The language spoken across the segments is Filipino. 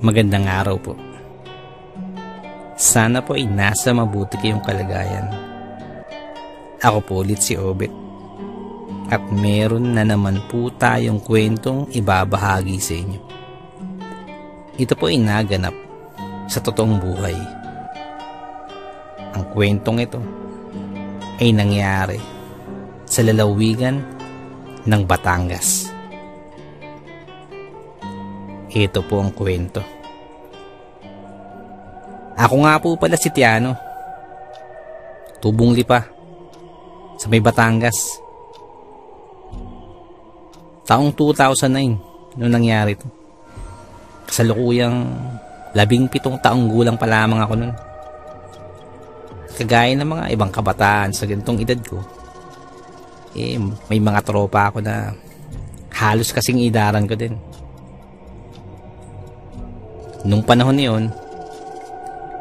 Magandang araw po. Sana po ay nasa mabuti kayong kalagayan. Ako po ulit si Obet. At meron na naman po tayong kwentong ibabahagi sa inyo. Ito po ay naganap sa totoong buhay. Ang kwentong ito ay nangyari sa lalawigan ng Batangas. Ito po ang kwento. Ako nga po pala si Tiano. Tubong Lipa sa may Batangas. Taong 2009 noong nangyari ito. Kasalukuyang 17 taong gulang pa lamang ako noon. Kagaya ng mga ibang kabataan sa ganitong edad ko, may mga tropa ako na halos kasing idaran ko din. Nung panahon niyon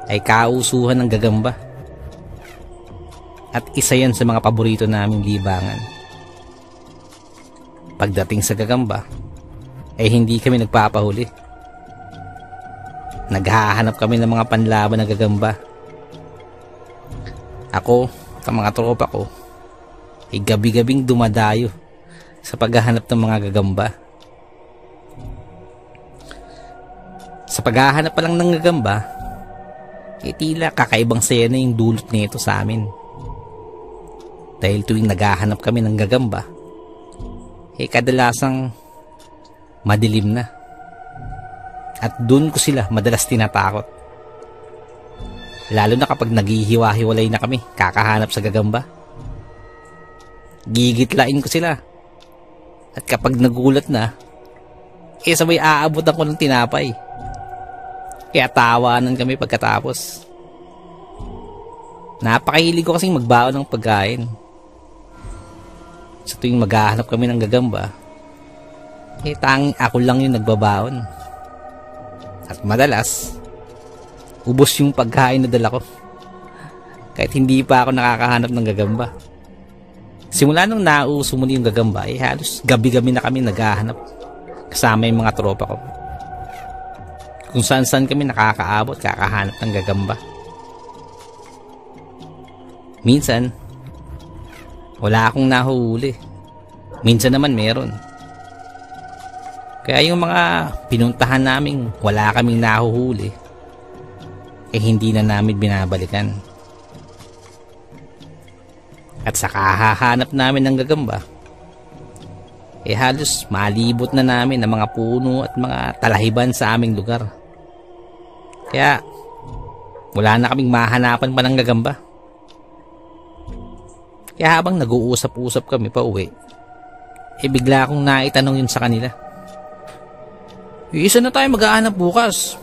ay kausuhan ng gagamba. At isa yan sa mga paborito naming libangan. Pagdating sa gagamba ay hindi kami nagpapahuli. Naghahanap kami ng mga panlaban ng gagamba. Ako at ang mga tropa ko ay gabi-gabing dumadayo sa paghahanap ng mga gagamba. Sa paghahanap pa lang ng gagamba, tila kakaibang saya na yung dulot nito sa amin. Dahil tuwing naghahanap kami ng gagamba, kadalasang madilim na. At dun ko sila madalas tinatakot. Lalo na kapag naghihiwa-hiwalay na kami kakahanap sa gagamba. Gigitlain ko sila. At kapag nagulat na, sabay aabutan ko ng tinapay. Kaya tawanan kami pagkatapos. Napakahilig ko kasing magbaon ng pagkain. Sa tuwing maghahanap kami ng gagamba, tanging ako lang yung nagbabaon. At madalas, ubos yung pagkain na dala ko. Kahit hindi pa ako nakakahanap ng gagamba. Simula nung nauso muli yung gagamba, halos gabi-gabi na kami naghahanap. Kasama yung mga tropa ko. Kung saan-saan kami nakakaabot, kakahanap ng gagamba. Minsan, wala akong nahuhuli. Minsan naman meron. Kaya yung mga pinuntahan naming wala kaming nahuhuli, hindi na namin binabalikan. At sa kahahanap namin ng gagamba, halos malibot na namin ang mga puno at mga talahiban sa aming lugar. Kaya wala na kaming mahanapan pa ng gagamba. Kaya habang nag-uusap-usap kami pa uwi, bigla akong naitanong yun sa kanila. Isa na tayo mag-aanap bukas.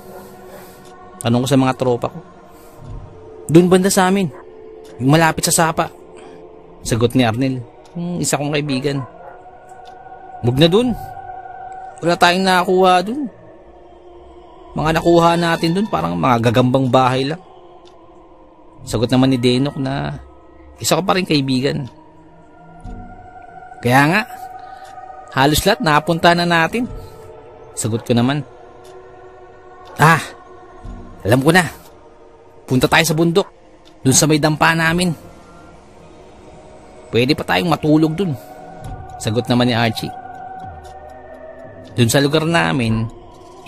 Tanong ko sa mga tropa ko. Doon banda sa amin, yung malapit sa sapa. Sagot ni Arnel, yung isa kong kaibigan. Huwag na dun. Wala tayong nakakuha dun. Mga nakuha natin dun parang mga gagambang bahay lang. Sagot naman ni Denok na isa ko pa rin kaibigan. Kaya nga, halos lahat napunta na natin. Sagot ko naman. Alam ko na. Punta tayo sa bundok. Dun sa may dampa namin. Pwede pa tayong matulog dun. Sagot naman ni Archie. Dun sa lugar namin,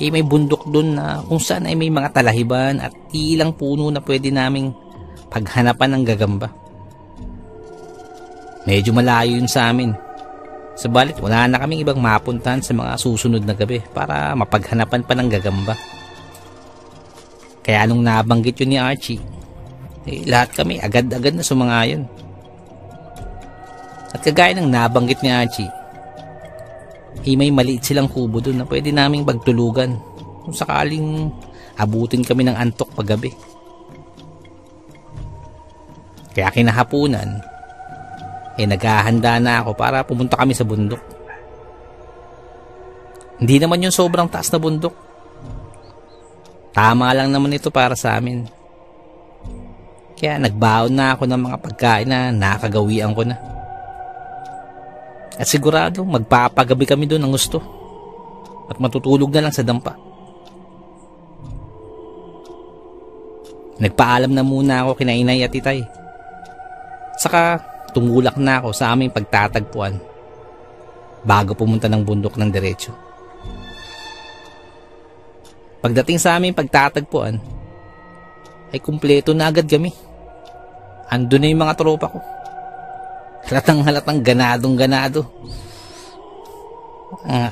may bundok dun na kung saan ay may mga talahiban at ilang puno na pwede naming paghanapan ng gagamba. Medyo malayo yun sa amin. Subalit wala na kaming ibang mapuntahan sa mga susunod na gabi para mapaghanapan pa ng gagamba. Kaya nung nabanggit yun ni Archie, lahat kami agad-agad na sumangayon. At kagaya ng nabanggit ni Archie, may maliit silang kubo doon na pwede naming pagtulugan kung sakaling abutin kami ng antok paggabi. Kaya kinahapunan, naghahanda na ako para pumunta kami sa bundok. Hindi naman yung sobrang taas na bundok. Tama lang naman ito para sa amin. Kaya nagbaon na ako ng mga pagkain na nakagawian ko na. At sigurado magpapagabi kami doon ng gusto. At matutulog na lang sa dampa. Nagpaalam na muna ako kina inay at itay. Saka tumulak na ako sa aming pagtatagpuan bago pumunta ng bundok ng diretso. Pagdating sa aming pagtatagpuan ay kumpleto na agad kami. Andun na yung mga tropa ko. Halatang ganadong-ganado.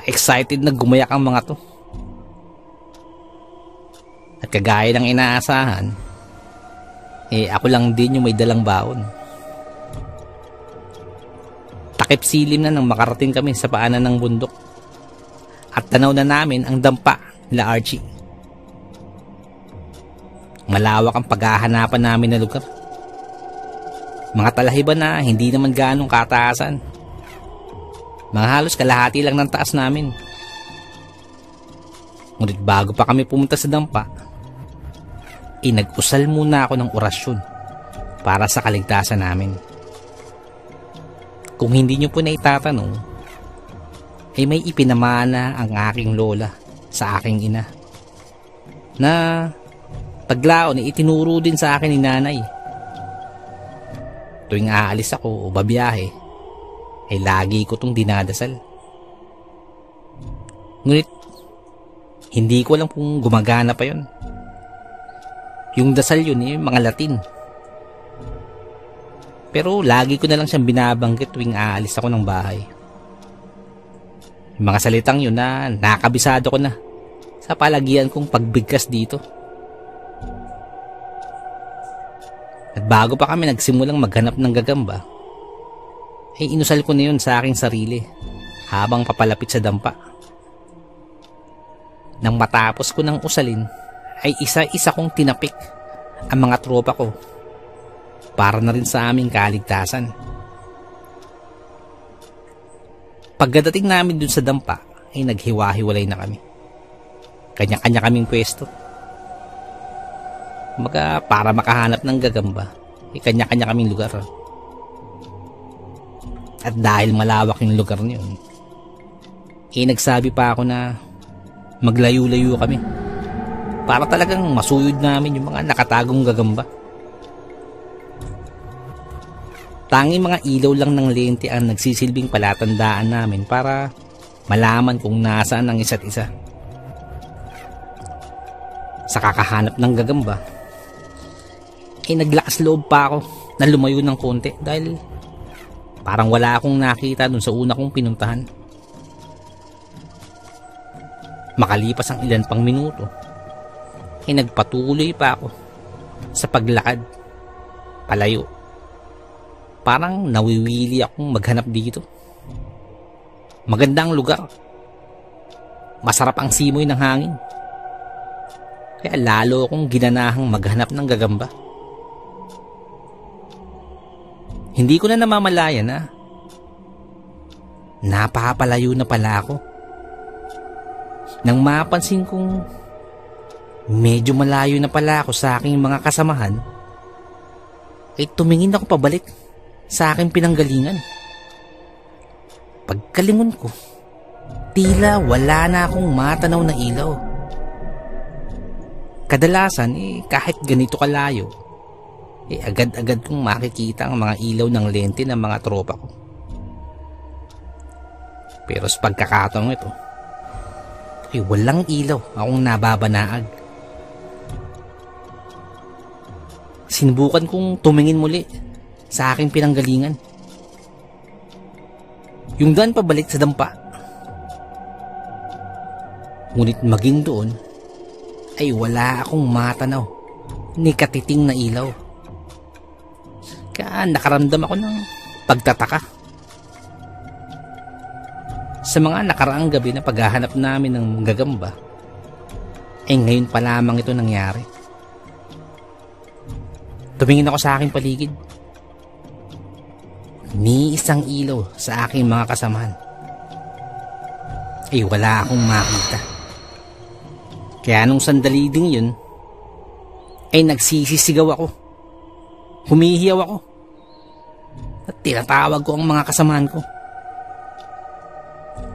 Excited na gumayak ang mga to. At kagaya ng inaasahan, ako lang din yung may dalang baon. Takip silim na nang makarating kami sa paanan ng bundok. At tanaw na namin ang dampa nila Archie. Malawak ang paghahanapan namin na lugar. Mga talahiban na hindi naman ganong kataasan. Mga halos kalahati lang ng taas namin. Ngunit bago pa kami pumunta sa dampa, nag-usal muna ako ng orasyon para sa kaligtasan namin. Kung hindi nyo po na itatanong, ay may ipinamana ang aking lola sa aking ina na taglaon ay itinuro din sa akin ni nanay. Tuwing aalis ako o babiyahe, ay lagi ko itong dinadasal. Ngunit hindi ko alam kung gumagana pa yun. Yung dasal yun mga Latin. Pero lagi ko na lang siyang binabanggit tuwing aalis ako ng bahay. Yung mga salitang yun na nakabisado ko na sa palagian kong pagbigkas dito. At bago pa kami nagsimulang maghanap ng gagamba, ay inusal ko na yun sa aking sarili habang papalapit sa dampa. Nang matapos ko ng usalin, ay isa-isa kong tinapik ang mga tropa ko para na rin sa aming kaligtasan. Pagdating namin dun sa dampa, ay naghiwa-hiwalay na kami. Kanya-kanya kaming pwesto. Para makahanap ng gagamba, kanya-kanya kaming lugar. At dahil malawak yung lugar niyon, nagsabi pa ako na maglayo-layo kami para talagang masuyod namin yung mga nakatagong gagamba. Tanging mga ilaw lang ng lente ang nagsisilbing palatandaan namin para malaman kung nasaan ang isa't isa. Sa kakahanap ng gagamba, naglakas loob pa ako na lumayo ng konti dahil parang wala akong nakita dun sa una kong pinuntahan. Makalipas ang ilan pang minuto, nagpatuloy pa ako sa paglakad palayo. Parang nawiwili akong maghanap dito. Magandang lugar. Masarap ang simoy ng hangin. Kaya lalo akong ginanahang maghanap ng gagamba. Hindi ko na namamalayan na napapalayo na pala ako. Nang mapansin kong medyo malayo na pala ako sa aking mga kasamahan, ay tumingin ako pabalik sa aking pinanggalingan. Pagkalingon ko, tila wala na akong matanaw na ilaw. Kadalasan kahit ganito kalayo, agad-agad kong makikita ang mga ilaw ng lente ng mga tropa ko. Pero sa pagkakataong ito, walang ilaw akong nababanaag. Sinubukan kong tumingin muli sa aking pinanggalingan. Yung daan pabalik sa dampa. Ngunit maging doon, ay wala akong matanaw ni katiting na ilaw. Kaya nakaramdam ako ng pagtataka. Sa mga nakaraang gabi na paghahanap namin ng gagamba, ngayon pa lamang ito nangyari. Tumingin ako sa aking paligid. Ni isang ilaw sa aking mga kasamahan. Wala akong makita. Kaya nung sandali ding yun, nagsisisigaw ako. Humihiyaw ako. At tinatawag ko ang mga kasamahan ko.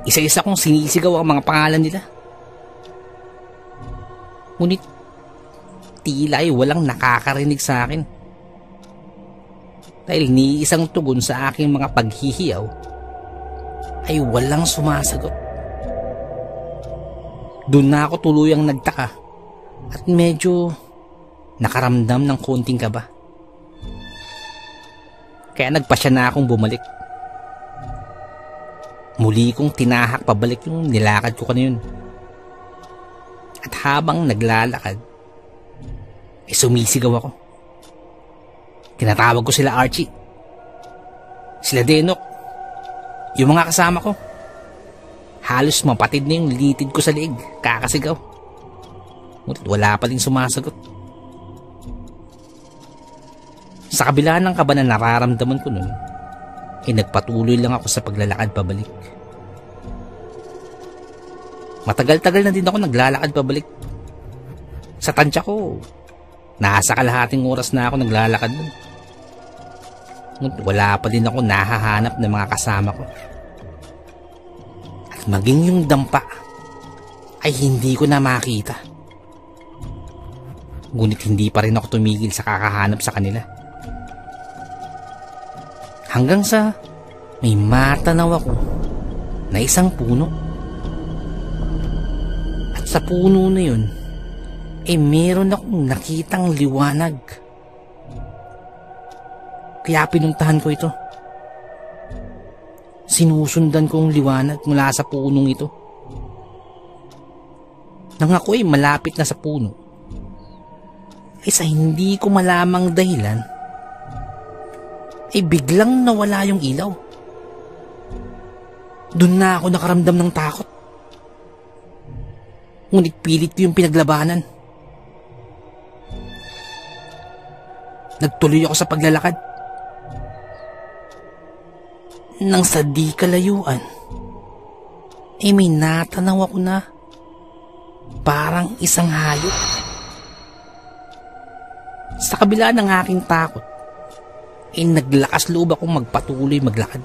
Isa-isa kong sinisigaw ang mga pangalan nila. Ngunit tila ay walang nakakarinig sa akin. Dahil ni isang tugon sa aking mga paghihiyaw ay walang sumasagot. Doon na ako tuluyang nagtaka at medyo nakaramdam ng konting kaba. Kaya nagpasya na akong bumalik. Muli kong tinahak pabalik yung nilakad ko kanina. At habang naglalakad, sumisigaw ako. Tinatawag ko sila Archie, sila Denok, yung mga kasama ko. Halos mapatid na yung litid ko sa liig, kakasigaw. Wala pa din sumasagot. Sa kabila ng kaba na nararamdaman ko nun, nagpatuloy lang ako sa paglalakad pabalik. Matagal-tagal na din ako naglalakad pabalik. Sa tansya ko, nasa kalahating oras na ako naglalakad nun. Wala pa din ako nahahanap ng mga kasama ko. At maging yung dampa ay hindi ko na makita. Ngunit hindi pa rin ako tumigil sa kakahanap sa kanila. Hanggang sa may matanaw ako na isang puno. At sa puno na yun, meron akong nakitang liwanag. Kaya pinuntahan ko ito. Sinusundan ko ang liwanag mula sa punong ito. Nang ako malapit na sa puno, sa hindi ko malamang dahilan, biglang nawala yung ilaw. Doon na ako nakaramdam ng takot. Ngunit pilit ko yung pinaglabanan. Nagtuloy ako sa paglalakad. Nang sa di kalayuan, may natanaw ako na parang isang hayop. Sa kabila ng aking takot, naglakas loob akong magpatuloy maglakad.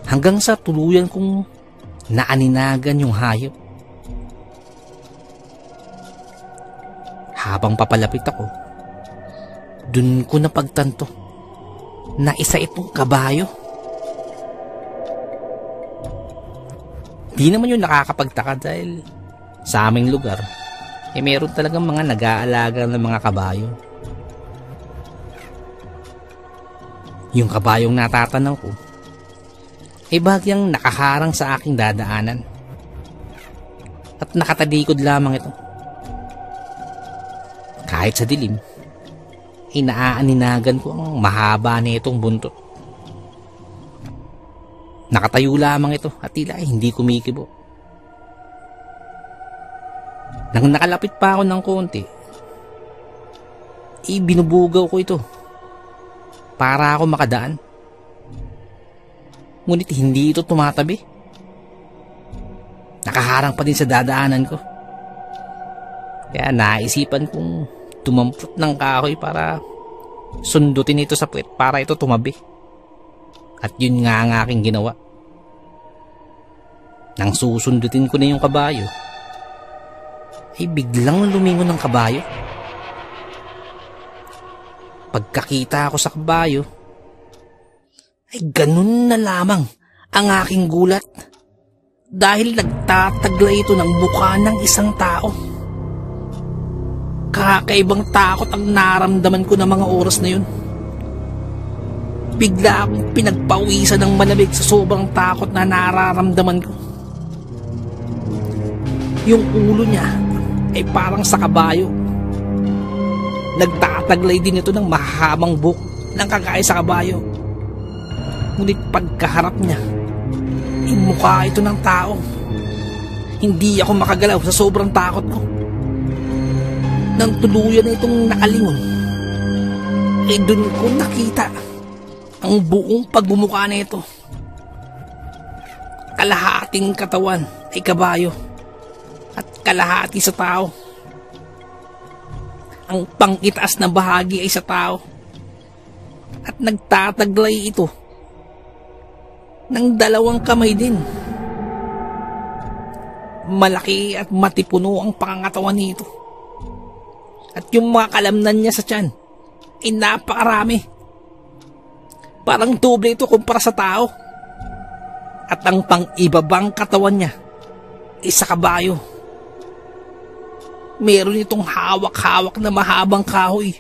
Hanggang sa tuluyan kong naaninagan yung hayop. Habang papalapit ako, dun ko napagtanto na isa itong kabayo. Di naman yun nakakapagtaka dahil sa aming lugar, meron talagang mga nag-aalaga ng mga kabayo. Yung kabayong natatanaw ko, bagyang nakaharang sa aking dadaanan. At nakatalikod lamang ito. Kahit sa dilim, naaaninagan ko ang mahaba na itong buntot. Nakatayo lamang ito at tila hindi kumikibo. Nang nakalapit pa ako ng konti, binubugaw ko ito para ako makadaan. Ngunit hindi ito tumatabi. Nakaharang pa din sa dadaanan ko. Kaya naisipan kong tumampot ng kahoy para sundutin ito sa puwet para ito tumabi. At yun nga ang aking ginawa. Nang susundutin ko na yung kabayo, biglang lumingon ng kabayo. Pagkakita ko sa kabayo, ganun na lamang ang aking gulat dahil nagtataglay ito ng mukha ng isang tao. Kakaibang takot ang naramdaman ko ng mga oras na yun. Bigla akong pinagpawisan ng malamig sa sobrang takot na nararamdaman ko. Yung ulo niya ay parang sa kabayo. Nagtataglay din ito ng mahabang buhok ng kagaya sa kabayo. Ngunit pagkaharap niya, mukha ito ng tao. Hindi ako makagalaw sa sobrang takot ko. Nang tuluyan na itong nakalingon, dun ko nakita ang buong pagbumuka na ito. Kalahating katawan ay kabayo at kalahati sa tao. Ang pangitaas na bahagi ay sa tao at nagtataglay ito ng dalawang kamay din. malaki at matipuno ang pangangatawan nito. At yung mga kalamnan niya sa tiyan ay napakarami. Parang doble ito kumpara sa tao. At ang pang-ibabang katawan niya ay sa kabayo. Meron itong hawak-hawak na mahabang kahoy.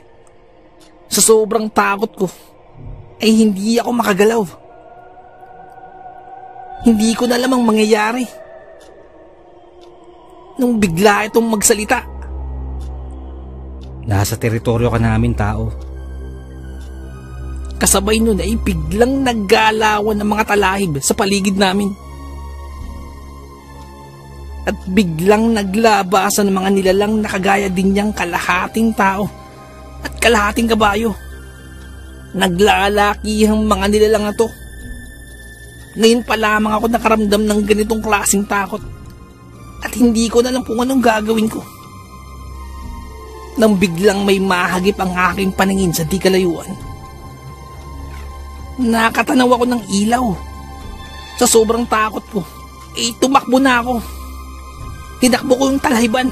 Sa sobrang takot ko, ay hindi ako makagalaw. Hindi ko na alam ang mangyayari. Nung bigla itong magsalita. Nasa teritoryo ka namin, tao. Kasabay nun ay biglang naggalawan ng mga talahib sa paligid namin. At biglang naglabasan ng mga nilalang na kagaya din niyang kalahating tao at kalahating kabayo. Naglalaki ang mga nilalang na to. Ngayon pa lamang ako nakaramdam ng ganitong klaseng takot at hindi ko na alam kung anong gagawin ko. Nang biglang may mahagip ang aking paningin sa di kalayuan. Nakatanaw ako ng ilaw. Sa sobrang takot ko, tumakbo na ako. Tinakbo ko yung talahiban.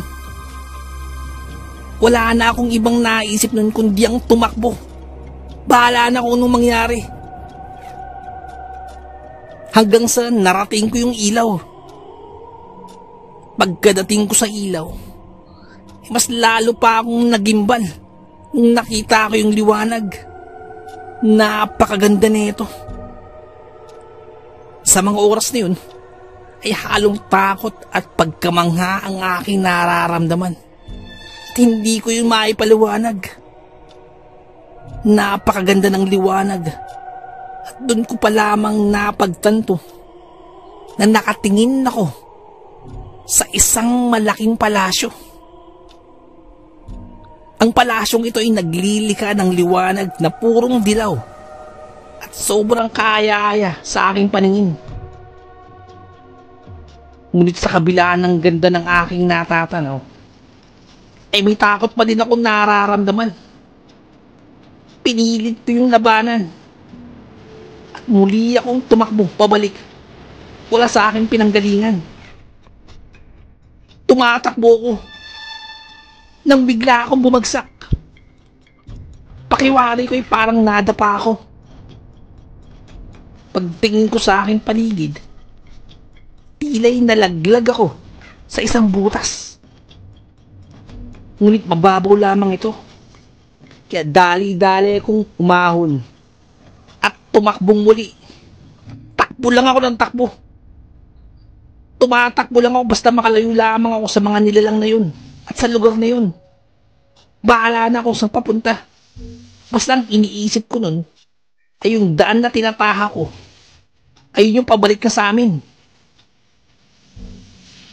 Wala na akong ibang naisip nun kundi ang tumakbo. Bahala na kung anong mangyari. Hanggang sa narating ko yung ilaw. Pagkadating ko sa ilaw, mas lalo pa akong nagimbal nung nakita ko yung liwanag. Napakaganda nito. Sa mga oras na yun, ay halong takot at pagkamangha ang aking nararamdaman. At hindi ko yun maipaliwanag. Napakaganda ng liwanag. At doon ko pa lamang napagtanto na nakatingin ako sa isang malaking palasyo. Ang palasyong ito ay naglilika ng liwanag na purong dilaw at sobrang kaaya-aya sa aking paningin. Ngunit sa kabila ng ganda ng aking natatanaw, ay may takot pa din akong nararamdaman. Pinilit ko yung labanan. At muli akong tumakbo pabalik. Wala sa aking pinanggalingan. Tumatakbo ko. Nang bigla akong bumagsak. Pakiwari ko ay parang nadapa ako. Pagtingin ko sa aking paligid, tila'y nalaglag ako sa isang butas. Ngunit mababaw lamang ito. Kaya dali-dali akong umahon at tumakbong muli. Takbo lang ako ng takbo. Tumatakbo lang ako basta makalayo lamang ako sa mga nilalang na yun at sa lugar na yun. Bahala na ako saan papunta. Basta ang iniisip ko nun ay yung daan na tinataha ko ay yung pabalik na sa amin.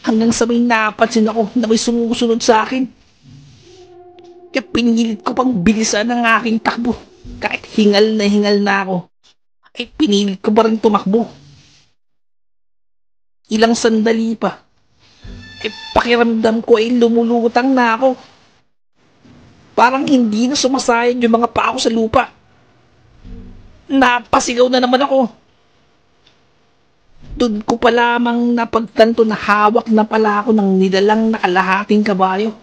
Hanggang sa may napansin ako na may sumusunod sa akin. Kaya pinilit ko pang bilisan ang aking takbo. Kahit hingal na ako, ay pinilit ko pa rin tumakbo. Ilang sandali pa, ay pakiramdam ko ay lumulutang na ako. Parang hindi na sumasayang yung mga paa ko sa lupa. Napasigaw na naman ako. Doon ko pa lamang napagtanto na hawak na pala ako ng nilalang na kalahating kabayo.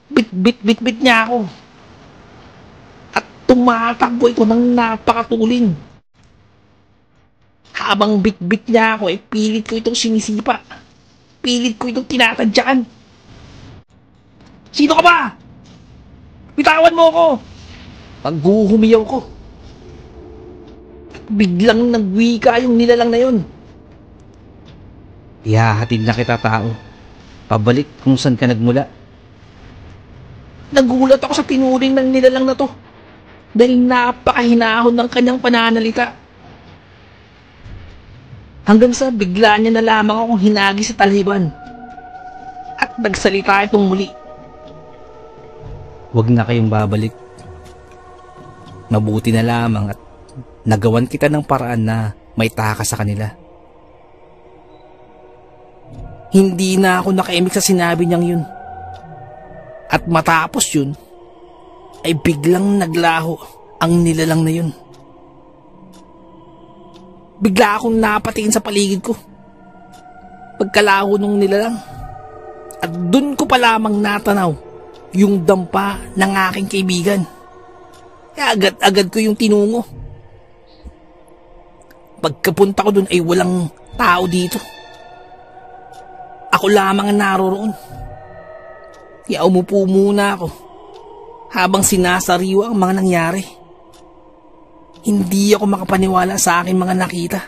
Bit niya ako. At tumatakbo ito ng napakatulin. Habang bit niya ako, pilit ko itong sinisipa. Pilit ko itong tinatadyakan. Sino ka ba? Bitawan mo ako! Paghuhumiyaw ko. At biglang nagwika yung nilalang na yun. Ihahatid na kita, tao. Pabalik kung saan ka nagmula. Nagulat ako sa tinuring ng nilalang na to. Dahil napakahinahon ng kanyang pananalita. Hanggang sa bigla niya na lamang akong hinagi sa talhiban. At nagsalita itong muli. Huwag na kayong babalik. Mabuti na lamang at nagawan kita ng paraan na may takas sa kanila. Hindi na ako nakaimik sa sinabi niyang yun. At matapos yun, ay biglang naglaho ang nilalang na yun. Bigla akong napatingin sa paligid ko. pagkalaho nung nilalang. At dun ko pa lamang natanaw yung dampa ng aking kaibigan. Kaya agad-agad ko yung tinungo. Pagkapunta ko dun ay walang tao dito. Ako lamang ang naroroon. Kaya umupo muna ako habang sinasariwa ang mga nangyari. Hindi ako makapaniwala sa aking mga nakita.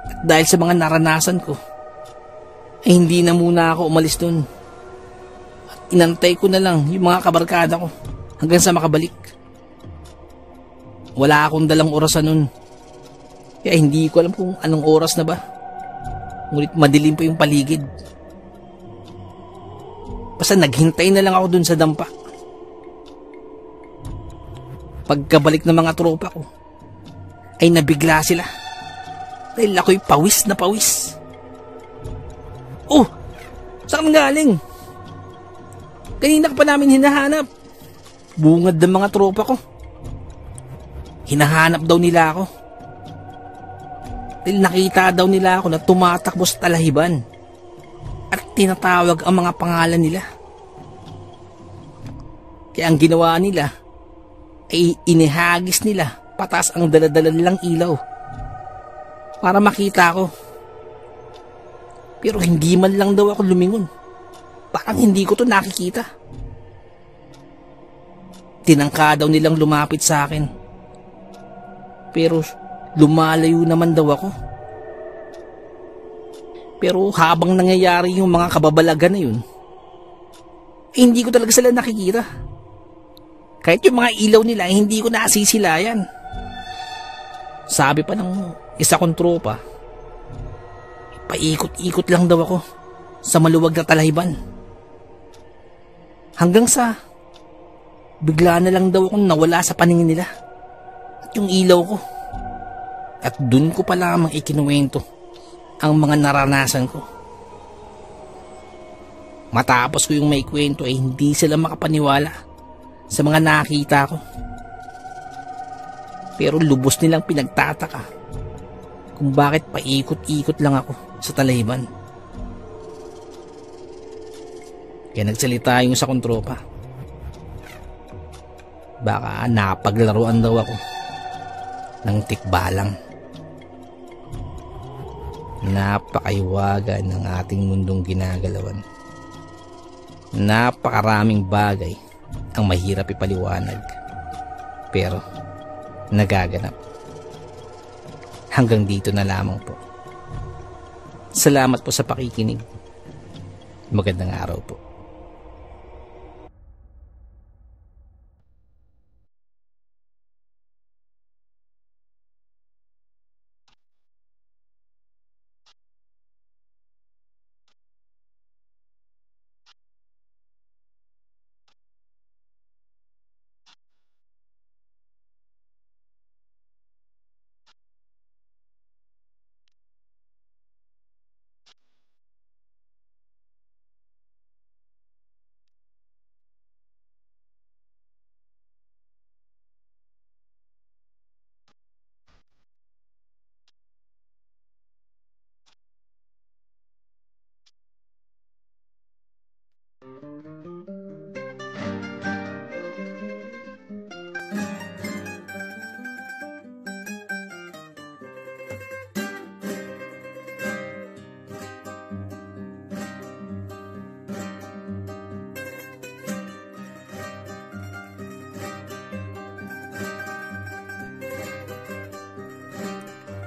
At dahil sa mga naranasan ko, ay hindi na muna ako umalis dun. At inantay ko na lang yung mga kabarkada ko hanggang sa makabalik. Wala akong dalang orasan nun. Kaya hindi ko alam kung anong oras na ba. Ngunit madilim pa yung paligid. Basta naghintay na lang ako dun sa dampa. Pagkabalik ng mga tropa ko, ay nabigla sila. Dahil ako'y pawis na pawis. Oh! Saan galing? Kanina ka pa namin hinahanap. Bungad ng mga tropa ko. Hinahanap daw nila ako. Dahil nakita daw nila ako na tumatakbo sa talahiban at tinatawag ang mga pangalan nila. Kaya ang ginawa nila ay inihagis nila patas ang daladala nilang ilaw para makita ko. Pero hindi man lang daw ako lumingon. Parang hindi ko to nakikita. Tinangka daw nilang lumapit sa akin. Pero lumalayo naman daw ako. Pero habang nangyayari yung mga kababalagan na yun, eh, hindi ko talaga sila nakikita. Kahit yung mga ilaw nila, eh, hindi ko nasisilayan. Sabi pa ng isa kong tropa, paikot-ikot lang daw ako sa maluwag na talahiban. Hanggang sa bigla na lang daw akong nawala sa paningin nila at yung ilaw ko. At dun ko pa lamang ikinuwento ang mga naranasan ko. Matapos ko yung may kwento ay hindi sila makapaniwala sa mga nakita ko. Pero lubos nilang pinagtataka kung bakit paikot-ikot lang ako sa talahiban. Kaya nagsalita yung sa kong tropa. Baka napaglaruan daw ako ng tikbalang. Napakaiwaga ng ating mundong ginagalawan. Napakaraming bagay ang mahirap ipaliwanag, pero nagaganap. Hanggang dito na lamang po. Salamat po sa pakikinig. Magandang araw po.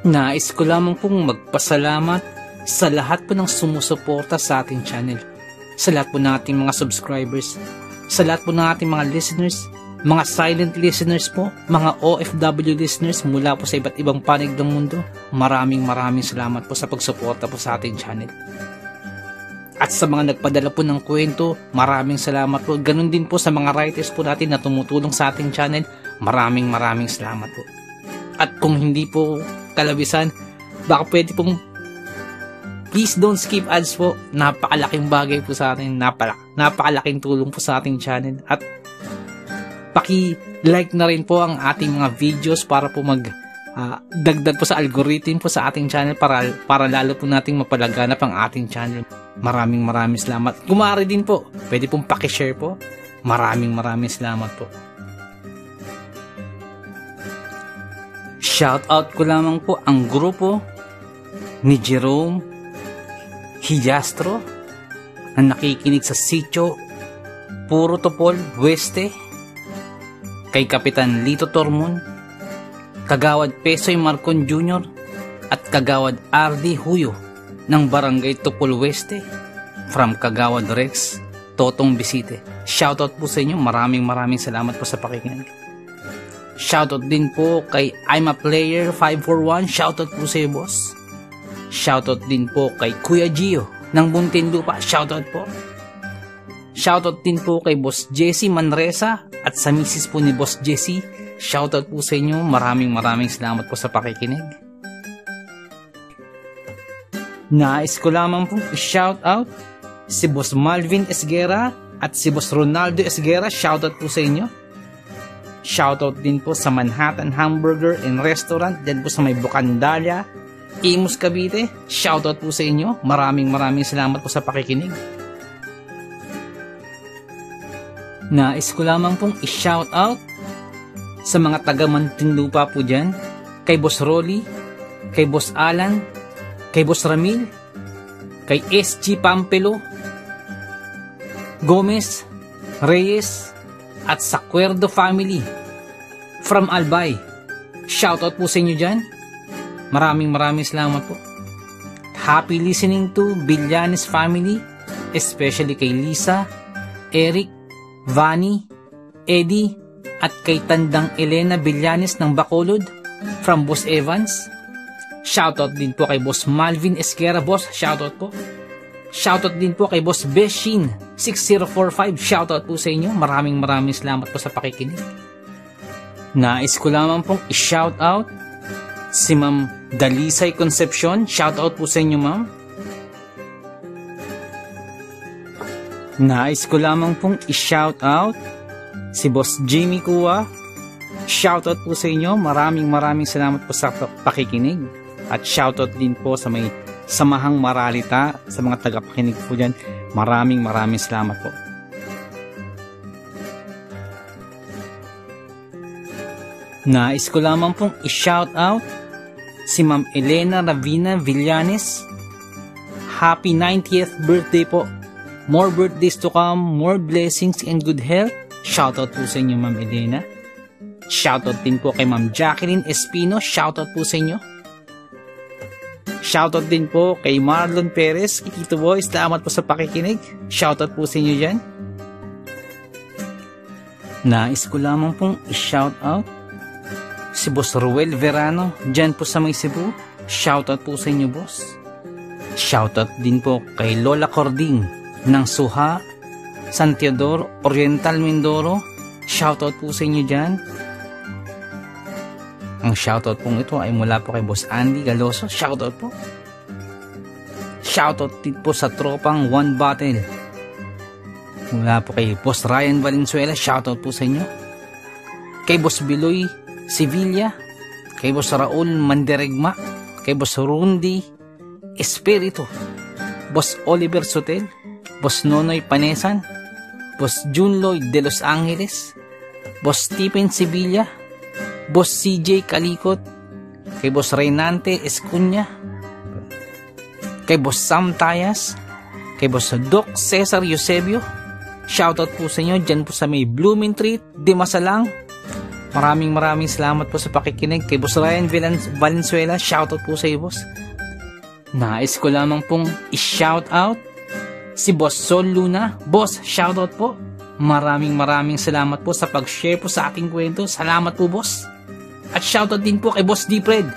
Nais ko lamang pong magpasalamat sa lahat po ng sumusuporta sa ating channel, sa lahat po ng ating mga subscribers, sa lahat po ng ating mga listeners, mga silent listeners po, mga OFW listeners mula po sa iba't ibang panig ng mundo. Maraming salamat po sa pagsuporta po sa ating channel. At sa mga nagpadala po ng kwento, maraming salamat po. Ganun din po sa mga writers po natin na tumutulong sa ating channel. Maraming salamat po. At kung hindi po kalabisan, baka pwede pong please don't skip ads po. Napakalaking bagay po sa atin. Napakalaking tulong po sa ating channel. At paki-like na rin po ang ating mga videos para po dagdag po sa algorithm po sa ating channel para lalo po nating mapalaganap ang ating channel. Maraming salamat. Kumari din po, pwede pong pakishare po. Maraming salamat po. Shoutout ko lamang po ang grupo ni Jerome Hijastro na nakikinig sa sitio Puro Topol Weste, kay Kapitan Lito Tormon, Kagawad Pesoy Marcon Jr. at Kagawad RD Huyo ng Barangay Topol Weste, from Kagawad Rex Totong Bisite. Shoutout po sa inyo, maraming salamat po sa pakikinig. Shoutout din po kay I'm a Player 541, shoutout po sa iyo, boss. Shoutout din po kay Kuya Gio ng Muntinlupa, shoutout po. Shoutout din po kay Boss Jesse Manresa at sa misis po ni Boss Jesse. Shoutout po sa inyo. Maraming salamat po sa pakikinig. Nais ko lamang pong i-shoutout si Boss Malvin Esguera at si Boss Ronaldo Esguera. Shoutout po sa inyo. Shoutout din po sa Manhattan Hamburger and Restaurant, din po sa may Bucandalia, Imus, Cavite. Shoutout po sa inyo. Maraming salamat po sa pakikinig. Nais ko lamang pong i-shoutout sa mga taga Muntinlupa po dyan, kay Boss Rolly, kay Boss Alan, kay Boss Ramil, kay SG Pampelo, Gomez, Reyes, at sa Cuerdo family from Albay. Shoutout po sa inyo dyan. Maraming salamat po. Happy listening to Villanes family, especially kay Lisa, Eric, Vani, Eddie, at kay Tandang Elena Villanes ng Bacolod from Boss Evans. Shoutout din po kay Boss Malvin Esquera, boss. Shoutout po. Shoutout din po kay Boss Beshin 6045. Shoutout po sa inyo. Maraming salamat po sa pakikinig. Nais ko lamang pong i-shoutout si Ma'am Dalisay Concepcion. Shoutout po sa inyo, ma'am. Nais ko lamang pong i-shoutout si Boss Jimmy Kua. Shoutout po sa inyo. Maraming salamat po sa pakikinig. At shoutout din po sa may Samahang Maralita, sa mga tagapakinig po dyan. Maraming salamat po. Nais ko lamang pong i-shoutout si Ma'am Elena Ravina Villanes. Happy 90th birthday po. More birthdays to come, more blessings and good health. Shoutout po sa inyo, Ma'am Elena. Shoutout din po kay Ma'am Jacqueline Espino. Shoutout po sa inyo. Shoutout din po kay Marlon Perez. Tito Boy, salamat po sa pakikinig. Shoutout po sa inyo dyan. Nais ko lamang pong i-shoutout si Boss Ruel Verano, dyan po sa may Cebu. Shoutout po sa inyo, boss. Shoutout din po kay Lola Cording ng Suha, San Teodoro, Oriental Mindoro. Shoutout po sa inyo dyan. Ang shoutout pong ito ay mula po kay Boss Andy Galoso. Shoutout po. Shoutout din po sa tropang One Battle. Mula po kay Boss Ryan Valenzuela. Shoutout po sa inyo. Kay Boss Biloy Sevilla, kay Boss Raul Manderegma, kay Boss Rundi Espiritu, Boss Oliver Sotel, Boss Nonoy Panesan, Boss June Lloyd de Los Angeles, Boss Stephen Sevilla, Boss CJ Kalikot, kay Boss Reynante Escunya, kay Boss Sam Tayas, kay Boss Doc Cesar Eusebio. Shoutout po sa inyo dyan po sa may Blooming Treat, Dimasalang. Maraming salamat po sa pakikinig. Kay Boss Ryan Valenzuela, shoutout po sa iyo, boss. Nais ko lamang pong i-shoutout si Boss Sol Luna. Boss, shoutout po. Maraming salamat po sa pag-share po sa ating kwento. Salamat po, boss. At shoutout din po kay Boss Dipred.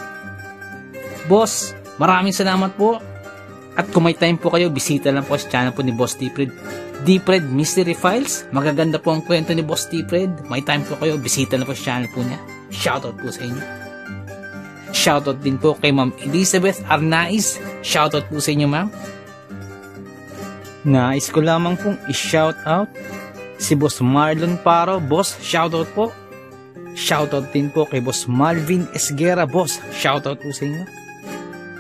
Boss, maraming salamat po. At kung may time po kayo, bisita lang po sa channel po ni Boss Dipred. Dipred Mystery Files. Magaganda po ang kwento ni Boss Dipred. May time po kayo, bisita lang po sa channel po niya. Shoutout po sa inyo. Shoutout din po kay Ma'am Elizabeth Arnaiz. Shoutout po sa inyo, ma'am. Nais ko lamang pong i-shoutout si Boss Marlon Paro. Boss, shoutout po. Shoutout din po kay Boss Malvin Esguera, boss. Shoutout po sa inyo.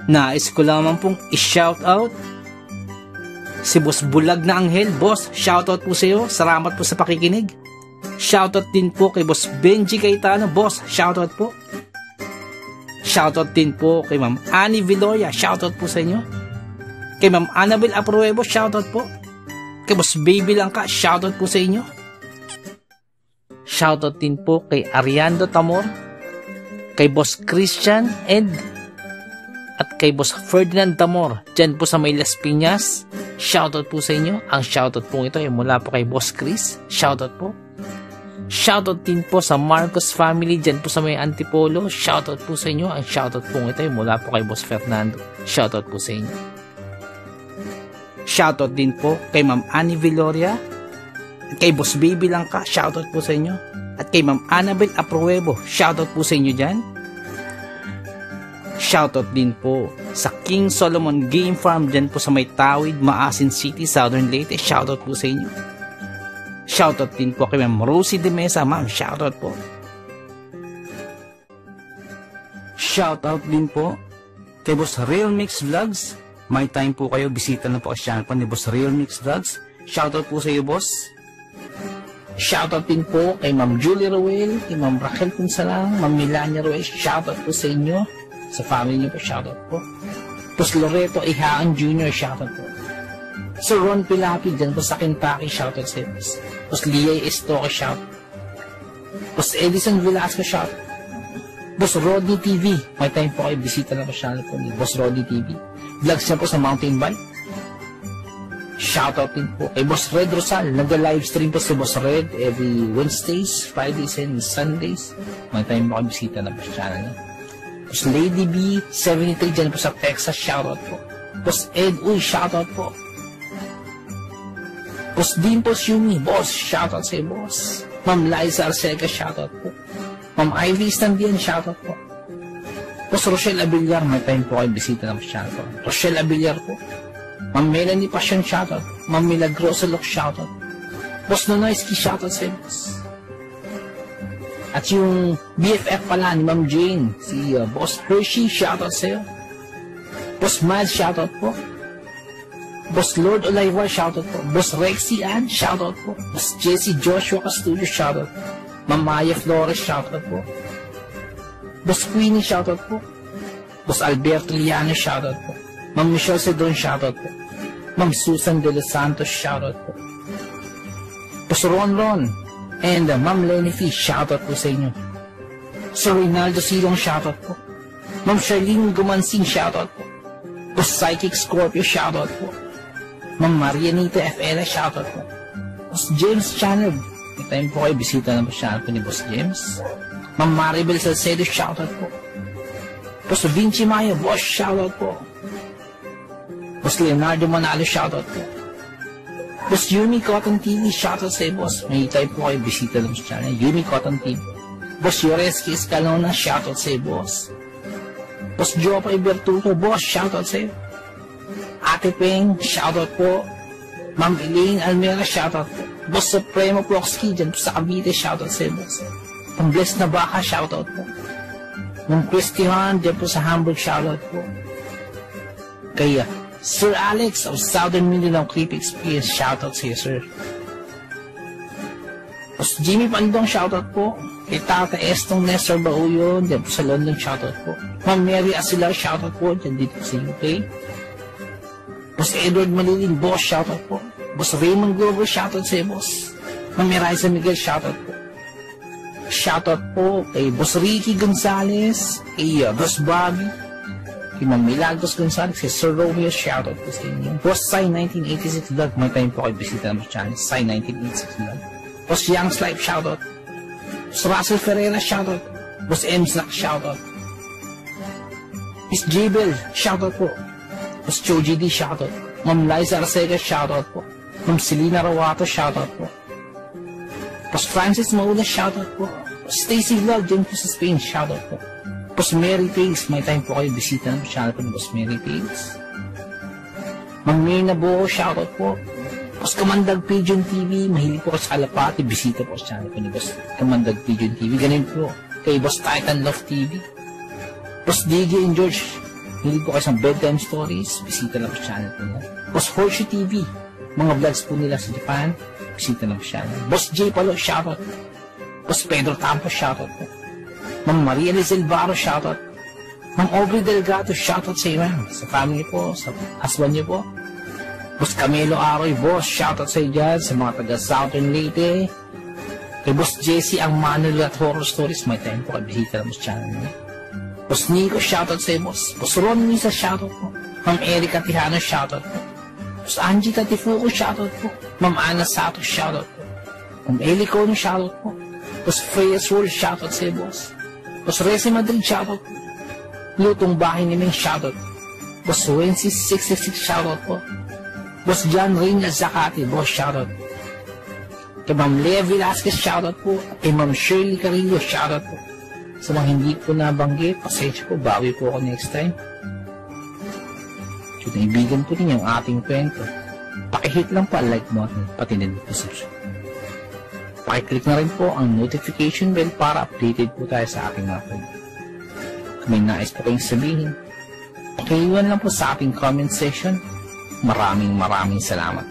Nais ko lamang pong i-shoutout si Boss Bulag na Anghel, boss. Shoutout po sa iyo. Salamat po sa pakikinig. Shoutout din po kay Boss Benji Cayetano, boss. Shoutout po. Shoutout din po kay Ma'am Annie Viloria. Shoutout po sa inyo. Kay Ma'am Annabel Apruebo. Shoutout po. Kay Boss Baby Langka. Shoutout po sa inyo. Shoutout din po kay Ariando Tamor, kay Boss Christian Ed, at kay Boss Ferdinand Tamor, dyan po sa may Las Piñas. Shoutout po sa inyo. Ang shoutout po ito ay mula po kay Boss Chris. Shoutout po. Shoutout din po sa Marcos family, dyan po sa may Antipolo. Shoutout po sa inyo. Ang shoutout po ito ay mula po kay Boss Fernando. Shoutout po sa inyo. Shoutout din po kay Ma'am Annie Viloria, kay Boss Baby Langka. Shoutout po sa inyo. At kay Ma'am Annabel Apruebo. Shoutout po sa inyo dyan. Shoutout din po sa King Solomon Game Farm dyan po sa may Tawid, Maasin City, Southern Leyte. Shoutout po sa inyo. Shoutout din po kay Ma'am Rosie de Mesa. Ma'am, shoutout po. Shoutout din po kay Boss Real Mix Vlogs. May time po kayo, bisita na po ang channel po ni Boss Real Mix Vlogs. Shoutout po sa iyo, boss. Shoutout din po kay Ma'am Julie Roel, kay Ma'am Raquel Punsalang, Ma'am Melania Roel. Shoutout po sa inyo. Sa family niyo po, shoutout po. Boss Loreto Ihaan Jr., shoutout po. Sir Ron Pilapi, dyan po sa Kentucky, shoutout sa iyo. Boss Liay Estoque, shoutout. Boss Edison Velasco, shoutout. Boss Rodney TV, may time po kayo, bisita na po channel po ni Boss Rodney TV. Vlogs niya po sa mountain bike. Shoutout din po kay Boss Red Rosal. Nag-livestream po si Boss Red every Wednesdays, Fridays, and Sundays. May time po kayo, bisita na po sa channel niya. Boss Lady B, 73 dyan po sa Texas, shoutout po. Boss Ed Uy, shoutout po. Boss Dimples Yumi, boss, shoutout sa iyo, boss. Ma'am Liza Arceca, shoutout po. Ma'am Ivy Standian, shoutout po. Boss Rochelle Abiliar, may time po kayo, bisita na po sa channel po. Rochelle Abiliar po. Ma'am Melanie Passion, shoutout. Ma'am Milagrosa Lok, shoutout. Boss Nonoyski, shoutout sa iyo, boss. At yung BFF pala ni Ma'am Jane, si Boss Hershey, shoutout sa'yo. Boss Miles, shoutout po. Boss Lord Olaivar, shoutout po. Boss Rexy Ann, shoutout po. Boss Jessie Joshua Castillo, shoutout po. Ma'am Maya Flores, shoutout po. Boss Queenie, shoutout po. Boss Alberto Liano, shoutout po. Ma'am Michelle Sedon, shoutout po. Ma'am Susan De Los Santos, shoutout po. Boss Ron and Ma'am Lenny Fish, shoutout po sa inyo. Sir Reynaldo Silong, shoutout po. Ma'am Charlene Gumansing, shoutout po. Boss Psychic Scorpio, shoutout po. Ma'am Marianita FL, shoutout po. Boss James Channel, may time po kayo, bisita na po channel po ni Boss James. Ma'am Maribel Salcedo, shoutout po. Boss Vinci Mayo, boss, shoutout po. Boss Leonardo Manalo, shoutout po. Boss Yumi Cotton TV, shoutout sa iyo, boss. May time po kayo, bisita lang sa channel. Yumi Cotton TV. Boss Yoreski Escalona, shoutout sa iyo, boss. Boss Jopay Bertuto, boss, shoutout sa iyo. Ate Peng, shoutout po. Ma'am Elaine Almera, shoutout po. Boss Supremo Ploxky, dyan po sa Cavite, shoutout sa iyo, boss. Pang-bless na baka, shoutout po. Ma'am Christian, dyan po sa Hamburg, shoutout po. Kaya, Sir Alex of Southern Mindanao Creep Experience, shoutout sa iyo, sir. Boss Jimmy Pandong, shoutout po. Kay Tata Estong Nestor Bauyo, dyan po sa London, shoutout po. Ma'am Mary Asilar, shoutout po, dyan dito sa UK. Boss Edward Malilin, boss, shoutout po. Boss Raymond Glover, shoutout sa iyo, boss. Ma'am Miraiza Miguel, shoutout po. Shoutout po kay Boss Ricky Gonzalez, kay Boss Bobby, kay Ma'am Milagros Gonzalez, kay Sir Romeo, shoutout po sa inyo. Boss Sai 1986 Vlog, may time po kayo bisita naman sa channel, Sai 1986 Vlog. Boss Young's Life, shoutout. Boss Russell Ferreira, shoutout. Boss M. Slack, shoutout. Miss Jabel, shoutout po. Boss Choji D, shoutout. Ma'am Liza Arcega, shoutout po. Ma'am Selena Rawato, shoutout po. Boss Francis Maula, shoutout po. Boss Stacy Vlog, dyan po sa Spain, shoutout po. Boss Mary Pigs, may time po kayo bisita ng channel po ni Boss Mary Pigs. Ma'am Mirna Buo, shoutout po. Boss Kamandag Pigeon TV, mahilig po sa kalapati, bisita po sa channel po ni Boss Kamandag Pigeon TV. Ganun po kay Boss Titan Love TV. Boss DJ and George, mahilig po kayo sa bedtime stories, bisita lang po sa channel po nila. Boss Horseshoe TV, mga vlogs po nila sa Japan, bisita lang po sa channel. Boss J Palo, shoutout. Boss Pedro Tampo, shoutout po. Ma'am Maria Lizel Barro, shoutout. Ma'am Aubrey Delgado, shoutout sa iyo, sa family po, sa husband niyo po. Boss Camilo Aroy, boss, shoutout sa iyo dyan, sa mga taga Southern Leyte. Kay Boss Jesse, ang Manuel at Horror Stories, may time po, bisita lang po sa channel niya. Boss Nico, shoutout sa iyo, boss. Boss Ron Misa, shoutout po. Ma'am Erika Tijano, shoutout po. Boss Angie Tatifuco, shoutout po. Ma'am Ana Sato, shoutout po. Ma'am Eli Cono, shoutout po. Boss Freyas World, shoutout sa iyo, boss. Boss Resi Madrid, shoutout po. Lutong Bahay ni Ming, shoutout po. Boss Wences 666, shoutout po. Boss John Reina Zacati, boss, shoutout. Kay Ma'am Lea Velasquez, shoutout po. Kay Ma'am Shirley Carillo, shoutout po. Sa mga hindi po nabanggit, pasensya po, bawi po ako next time. So, naibigan po din yung ating kwento. Pakihit lang po ang like button, pati din po subscribe. Pakiclick na rin po ang notification bell para updated po tayo sa ating mga kwento. Kung may nais po kayong sabihin, pakiiwan lang po sa ating comment section. Maraming salamat.